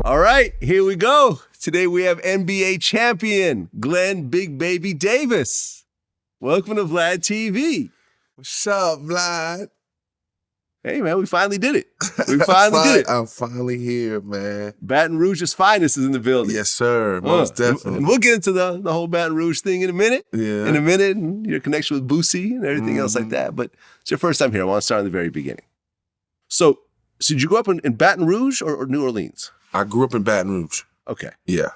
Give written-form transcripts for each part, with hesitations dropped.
All right, here we go. Today we have NBA champion Glen Big Baby Davis. Welcome to VladTV. What's up, Vlad? Hey, man, we finally did it. We finally did it. I'm finally here, man. Baton Rouge's finest is in the building. Yes, sir. Most definitely. And we'll get into the whole Baton Rouge thing in a minute. Yeah. In a minute, and your connection with Boosie and everything else like that. But it's your first time here. I want to start in the very beginning. So did you grow up in Baton Rouge or New Orleans? I grew up in Baton Rouge. Okay. Yeah.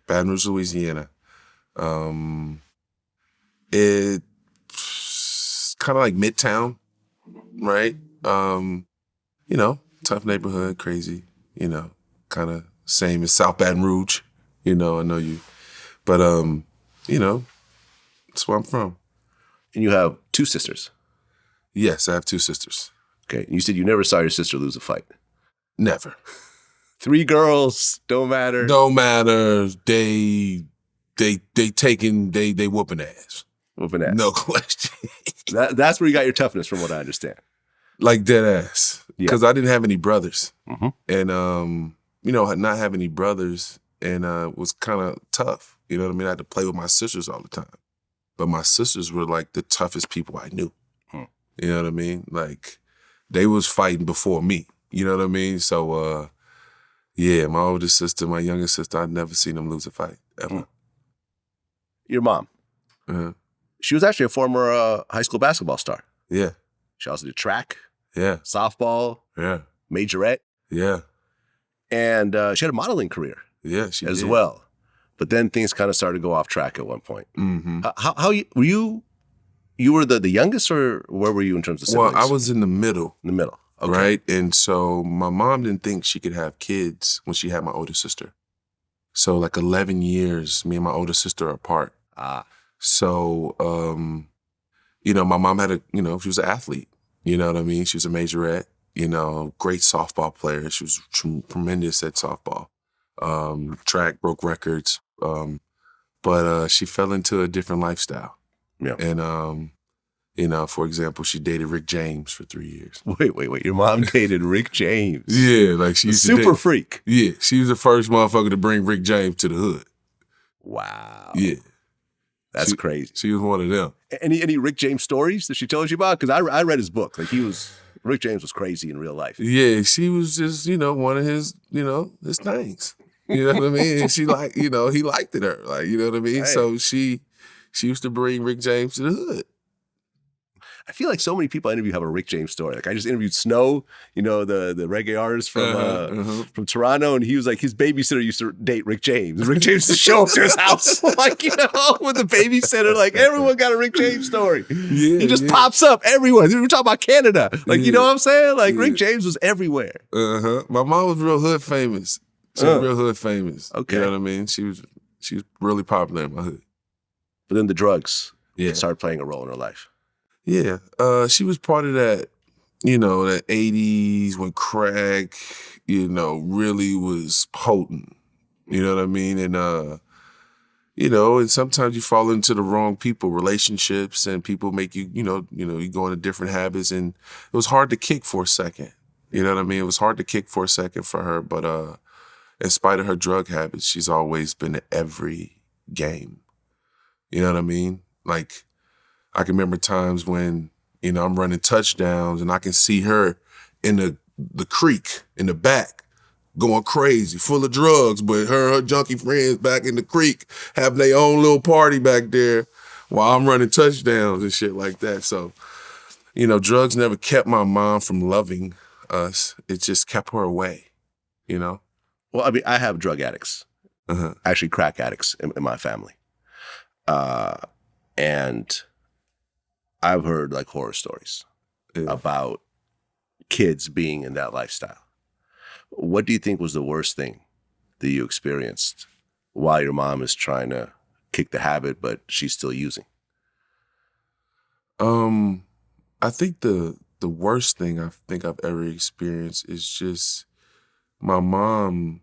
Baton Rouge, Louisiana. It's kind of like Midtown, right? Tough neighborhood, crazy, kind of same as South Baton Rouge, I know you. But, that's where I'm from. And you have two sisters? Yes, I have two sisters. Okay. And you said you never saw your sister lose a fight? Never. 3 girls, don't matter. Don't matter. They whooping ass. Whooping ass. No question. That's where you got your toughness, from what I understand. Like dead ass. Because Yeah. I didn't have any brothers. Mm-hmm. And, not having any brothers and was kind of tough. You know what I mean? I had to play with my sisters all the time. But my sisters were like the toughest people I knew. You know what I mean? Like they was fighting before me. You know what I mean? So, my older sister, my younger sister, I'd never seen them lose a fight, ever. Your mom, she was actually a former high school basketball star. Yeah. She also did track, Yeah. softball, Yeah. majorette, Yeah. and she had a modeling career Yeah, she as did. well. But then things kind of started to go off track at one point. Mm-hmm. How were you? You were the youngest, or where were you in terms of siblings? Well, I was in the middle. in the middle. Okay. Right? And so my mom didn't think she could have kids when she had my older sister. So like 11 years, me and my older sister are apart. So, my mom had she was an athlete. You know what I mean? She was a majorette, great softball player. She was tremendous at softball. Track, broke records. But she fell into a different lifestyle. Yeah. And, for example, she dated Rick James for 3 years. Wait. Your mom dated Rick James. Yeah, like she used to Super date- freak. Yeah, she was the first motherfucker to bring Rick James to the hood. Wow. Yeah. That's crazy. She was one of them. Any Rick James stories that she told you about? Because I read his book. Like Rick James was crazy in real life. Yeah, she was just, one of his, his things. You know what I mean? And she he liked her. Like, you know what I mean? Right. So she used to bring Rick James to the hood. I feel like so many people I interview have a Rick James story. Like I just interviewed Snow, the reggae artist from Toronto, and he was like, his babysitter used to date Rick James. And Rick James used to show up to his house, with the babysitter. Like everyone got a Rick James story. Yeah, He just pops up everywhere. We're talking about Canada. Like, you know what I'm saying? Like Rick Yeah. James was everywhere. My mom was real hood famous. She was real hood famous. Okay. You know what I mean? She was really popular in my hood. But then the drugs Yeah. started playing a role in her life. Yeah, she was part of that, that 80s when crack, really was potent. You know what I mean? And, and sometimes you fall into the wrong people, relationships, and people make you, you go into different habits. And it was hard to kick for a second. You know what I mean? It was hard to kick for a second for her. But in spite of her drug habits, she's always been at every game. You know what I mean? Like, I can remember times when, I'm running touchdowns and I can see her in the creek in the back going crazy, full of drugs, but her junkie friends back in the creek having their own little party back there while I'm running touchdowns and shit like that. So, drugs never kept my mom from loving us. It just kept her away, Well, I mean, I have drug addicts, actually crack addicts in my family. And I've heard like horror stories about kids being in that lifestyle. What do you think was the worst thing that you experienced while your mom is trying to kick the habit, but she's still using? I think the worst thing I think I've ever experienced is just my mom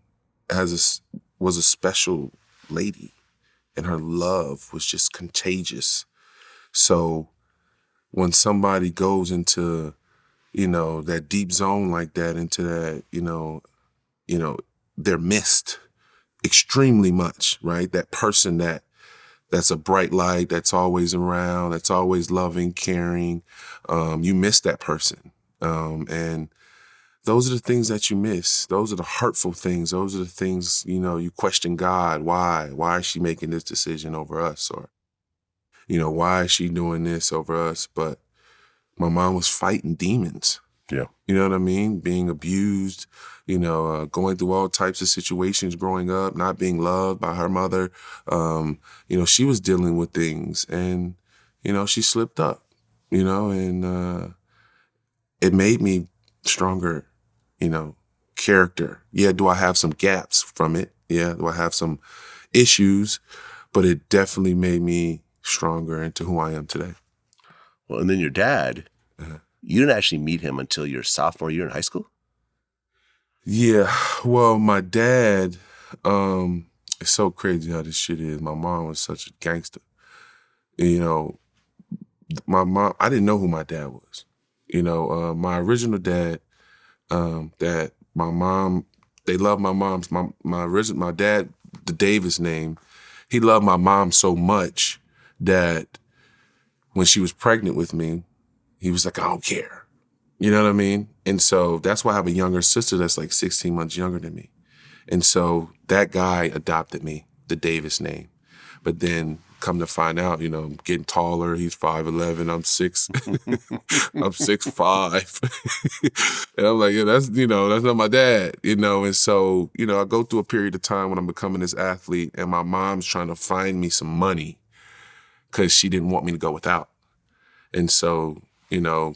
was a special lady, and her love was just contagious. So when somebody goes into, that deep zone like that, into that, they're missed extremely much, right? That person that's a bright light, that's always around, that's always loving, caring. You miss that person. And those are the things that you miss. Those are the hurtful things. Those are the things, you question God. Why? Why is she making this decision over us? Or, why is she doing this over us? But my mom was fighting demons. Yeah. You know what I mean? Being abused, going through all types of situations growing up, not being loved by her mother. She was dealing with things and, she slipped up, and it made me stronger, character. Yeah, do I have some gaps from it? Yeah, do I have some issues? But it definitely made me stronger into who I am today. Well, and then your dad, you didn't actually meet him until your sophomore year in high school? Yeah, well, my dad, it's so crazy how this shit is. My mom was such a gangster. My mom, I didn't know who my dad was. My original dad, that my mom, they loved my mom's, my dad, the Davis name, he loved my mom so much that when she was pregnant with me, he was like, I don't care. You know what I mean? And so that's why I have a younger sister that's like 16 months younger than me. And so that guy adopted me, the Davis name. But then come to find out, I'm getting taller. He's 5'11", I'm 6, I'm 6'5". And I'm like, yeah, that's not my dad, And so, I go through a period of time when I'm becoming this athlete and my mom's trying to find me some money because she didn't want me to go without. And so,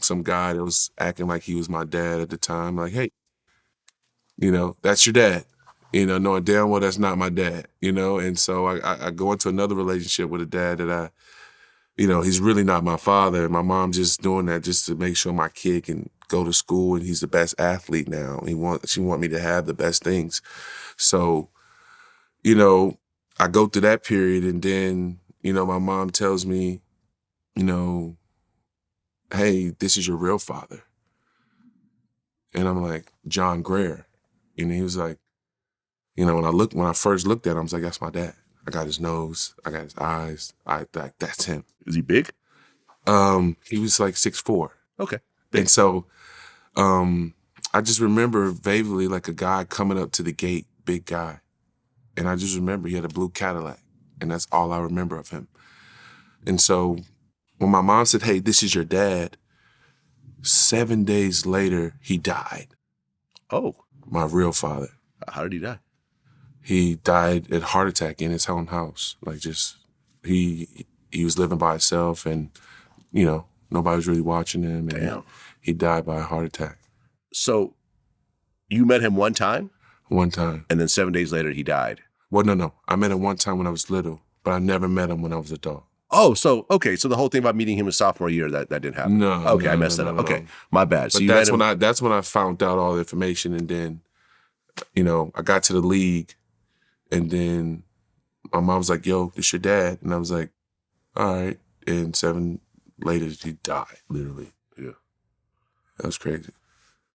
some guy that was acting like he was my dad at the time, like, hey, that's your dad. Knowing damn well that's not my dad, And so I go into another relationship with a dad that he's really not my father. My mom just doing that just to make sure my kid can go to school and he's the best athlete now. She want me to have the best things. So, I go through that period and then, my mom tells me, hey, this is your real father. And I'm like, John Greer. And he was like, when I first looked at him, I was like, that's my dad. I got his nose, I got his eyes, that's him. Is he big? He was like 6'4". Okay. Big. And so I just remember vaguely like a guy coming up to the gate, big guy. And I just remember he had a blue Cadillac. And that's all I remember of him. And so when my mom said, hey, this is your dad, 7 days later, he died. Oh. My real father. How did he die? He died at a heart attack in his own house. Like he was living by himself and, nobody was really watching him. And damn. He died by a heart attack. So you met him one time? One time. And then 7 days later, he died? Well, no. I met him one time when I was little, but I never met him when I was an adult. Oh, so the whole thing about meeting him in sophomore year, that didn't happen? No. Okay, I messed that up. Okay, my bad. So but that's when I found out all the information, and then, I got to the league, and then my mom was like, yo, this your dad. And I was like, all right. And 7 later, he died, literally. Yeah. That was crazy.